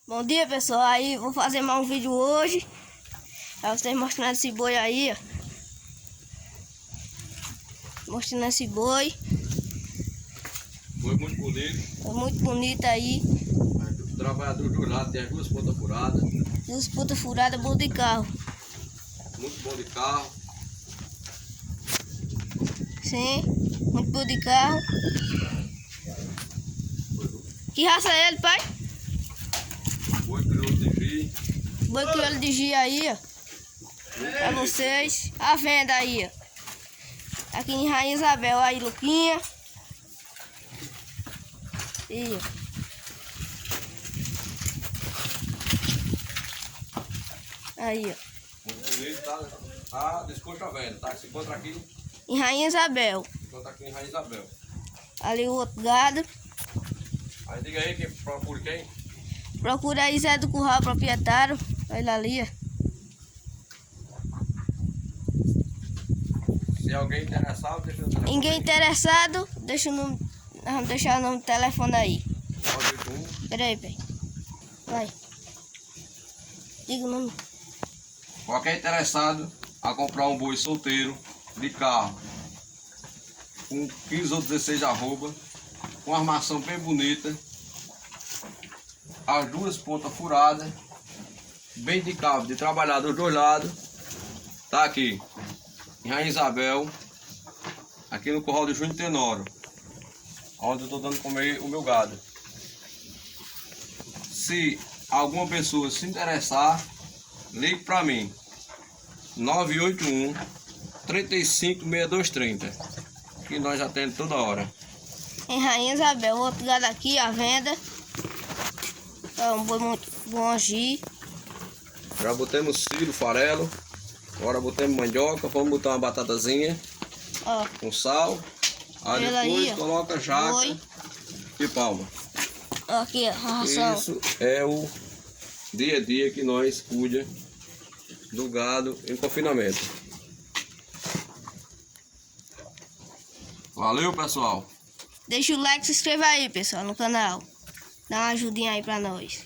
Bom dia, pessoal. Aí vou fazer mais um vídeo hoje pra vocês mostrando esse boi aí, ó. Mostrando esse boi. Foi muito bonito. Foi muito bonito aí. O trabalhador do lado tem as duas pontas furadas. Duas pontas furadas, bom de carro. Muito bom de carro. Sim, muito bom de carro. Que raça é ele, pai? Boi crioulo de Gi. Boi crioulo de Gi aí, ó. Pra vocês. A venda aí, ó. Aqui em Rainha Isabel, aí, Luquinha. E, ó. Aí, ó. Muito bonito, tá desconto a venda, tá? Se encontra aqui, Em Rainha Isabel. em Rainha Isabel. Ali o outro gado. Aí diga aí que procura quem? Procura aí Zé do Curral, proprietário. Olha ali, ó. Se alguém interessado, deixa o telefone. Ninguém interessado, deixa o nome. Nós vamos deixar o nome do telefone aí. 981. Peraí, pai. Vai. Diga o nome. Qualquer interessado a comprar um boi solteiro de carro com 15 ou 16 arroba, com armação bem bonita, as duas pontas furadas, bem de cabo, de trabalhar dos dois lados, tá aqui em Rainha Isabel, aqui no Curral de Júnior Tenório, onde eu estou dando comer o meu gado. Se alguma pessoa se interessar, ligue para mim, 981 356230, que nós atendemos toda hora. Em Rainha Isabel, outro gado aqui, à venda. É um boi muito bom Gi. Já botamos ciro, farelo, agora botamos mandioca, vamos botar uma batatazinha Ó, com sal, aí Olha depois aí, ó. coloca jaca Boi. e palma. Aqui, ó, a ração. Isso é o dia a dia que nós cuida do gado em confinamento. Valeu, pessoal! Deixa o like e se inscreva aí, pessoal, no canal. Dá uma ajudinha aí pra nós.